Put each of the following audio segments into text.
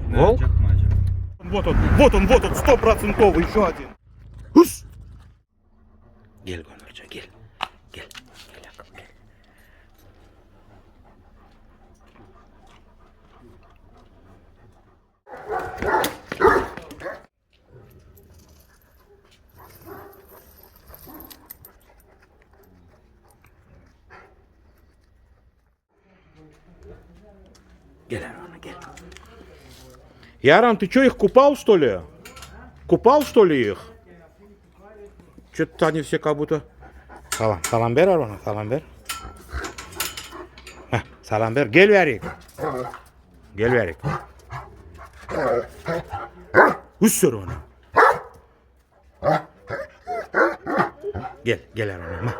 Волк? Вот он, 100%, еще один. Ус! Gel Gonurca gel. Gel. Gel yavrum gel. Gel Erhan'a gel. Яран, ты что, их купал, что ли? Купал, что ли, их? Что-то они все как будто... Salam ver Erhan'a, salam ver. Heh, salam ver. Gel verik. Gel verik. Üssür onu. Gel Erhan'a.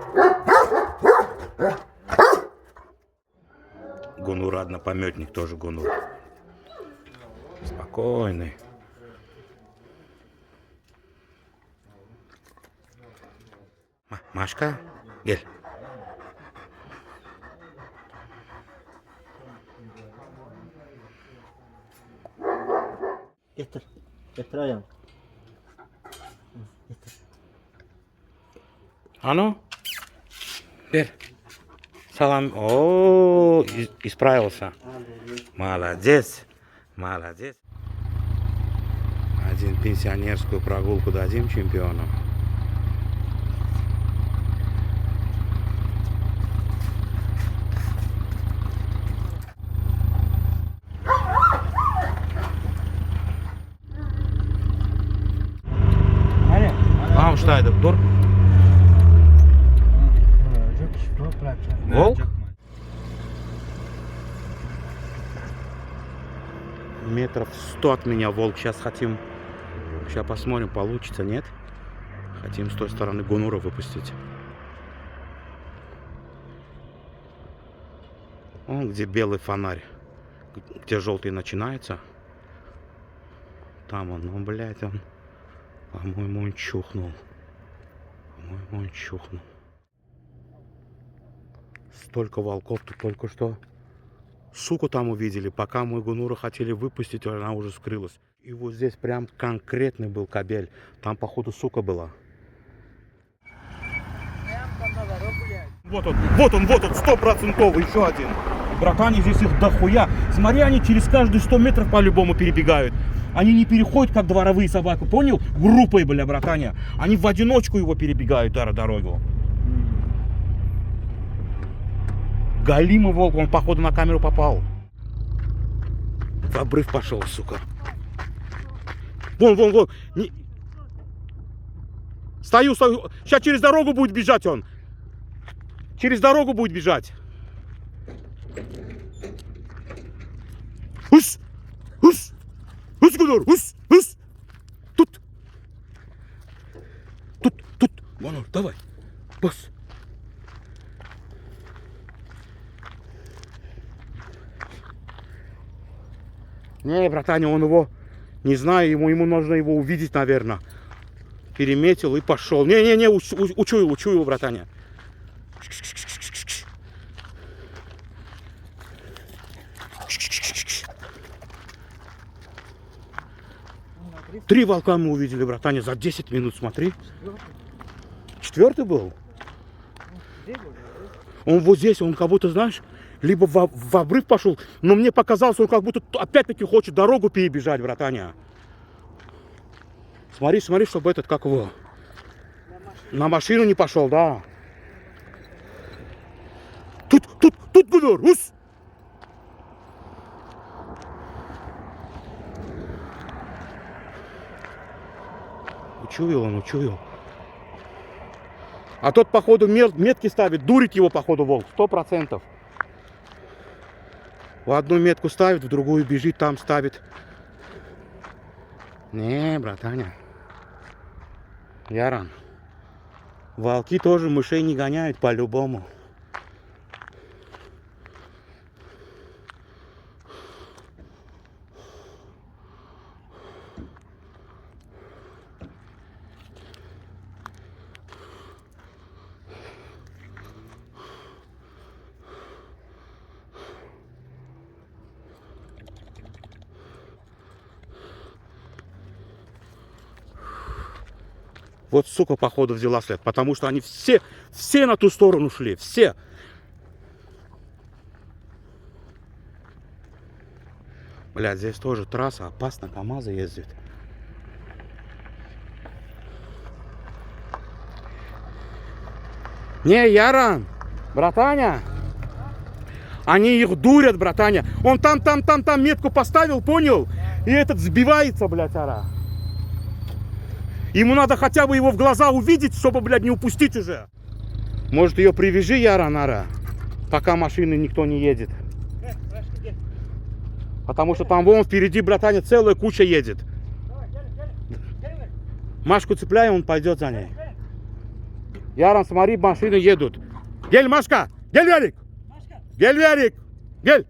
Гунур, однопометник, тоже Гунур. Спокойный. Машка, gel. Getir. Getir ayağım. Ану, бер. Салам. О, исправился. Молодец. Молодец. Один пенсионерскую прогулку дадим чемпиону. Tamam ştaydı. Dur. Волк? Метров 100 от меня волк. Сейчас хотим... Сейчас посмотрим, получится, нет? Хотим с той стороны Гунура выпустить. Вон где белый фонарь. Где желтый начинается. Там он, ну, блядь, он... По-моему, он чухнул. По-моему, он чухнул. Столько волков тут только что. Суку там увидели. Пока мы Гунура хотели выпустить, она уже скрылась. И вот здесь прям конкретный был кобель. Там, походу, сука была. Вот он, 100%, еще один. Братане, здесь их дохуя. Смотри, они через каждые 100 метров по-любому перебегают. Они не переходят, как дворовые собаки, понял? Группой, бля, братане. Они в одиночку его перебегают дорогу. Галимый волк, он, походу, на камеру попал. В обрыв пошел, сука. Вон. Не... Стою. Сейчас через дорогу будет бежать он. Через дорогу будет бежать. Ус! Гунур, ус! Тут. Гунур, давай. Босс. Не, братане, он его, не знаю, ему нужно его увидеть, наверное. Переметил и пошел. Не, учуял, братане. Три волка мы увидели, братане, за 10 минут, смотри. Четвертый был? Он вот здесь, он как будто, знаешь, либо в обрыв пошел, но мне показалось, он как будто опять-таки хочет дорогу перебежать, братаня. Смотри, чтобы этот, как его, на машину не пошел, да. Тут, Гунур, ус! Учуял. А тот, походу, метки ставит, дурит его, походу, волк, 100%. В одну метку ставит, в другую бежит, там ставит. Не, братаня. Яран. Волки тоже мышей не гоняют по-любому. Вот, сука, походу взяла след, потому что они все на ту сторону шли, все. Блядь, здесь тоже трасса, опасно, КамАЗы ездят. Не, Яран, братаня, они их дурят, братаня. Он там метку поставил, понял? И этот сбивается, блядь, ара. Ему надо хотя бы его в глаза увидеть, чтобы, блядь, не упустить уже. Может, ее привяжи, Яран, ара, пока машины никто не едет. Потому что там вон впереди, братаня, целая куча едет. Машку цепляем, он пойдет за ней. Яран, смотри, машины едут. Гель, Машка! Гель, Верик! Гель, Верик! Гель!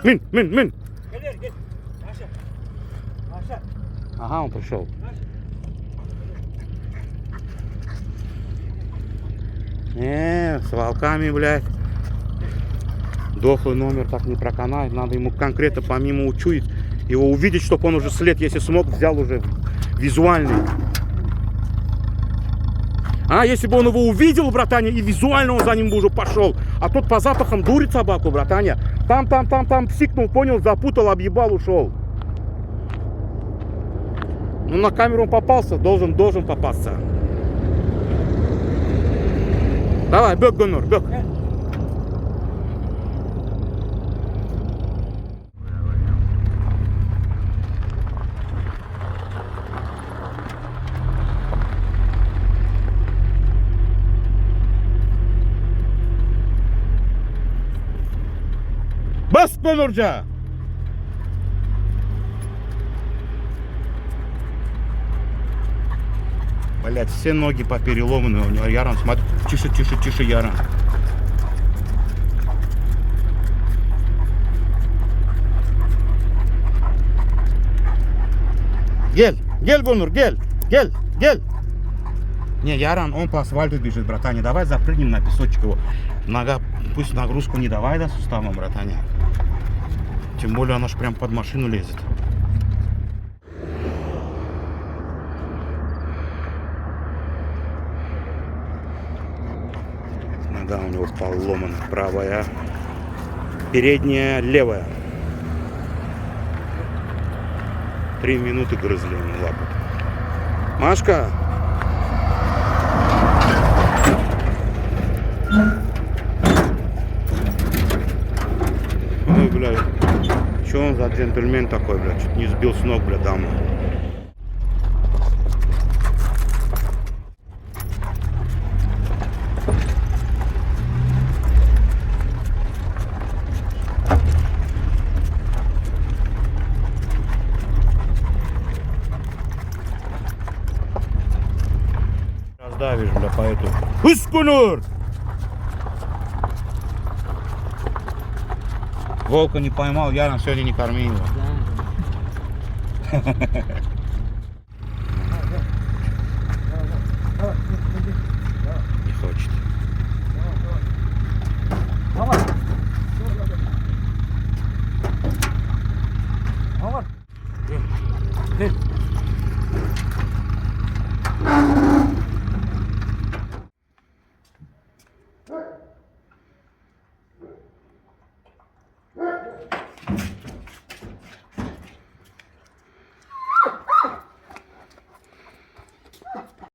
Мин! Ага, он пришел. Не, с волками, блядь. Дохлый номер так не проканает. Надо ему конкретно помимо учуять, его увидеть, чтобы он уже след, если смог, взял уже визуальный. А если бы он его увидел, братаня, и визуально он за ним бы уже пошел. А тот по запахам дурит собаку, братаня. Там псикнул, понял, запутал, объебал, ушел. Ну на камеру он попался, должен попасться. Давай, бег, Гонор, бег. Бас, Гонорджа! Блять, все ноги попереломаны у него. Яран, смотри. Тише, Яран. Гель, Гонор, гель. Не, Яран, он по асфальту бежит, братаня. Давай запрыгнем на песочек его. Нога, пусть нагрузку не давай, да, суставом, братаня. Тем более она ж прям под машину лезет. Нога у него поломана, правая, передняя, левая. 3 минуты грызли ему лапу. Машка! Ой, блядь, что он за джентльмен такой, блядь, чуть не сбил с ног, блядь, даму. Раздавишь, бля, по эту. Искунур! Волка не поймал, Яран сегодня не корми его. Не хочет.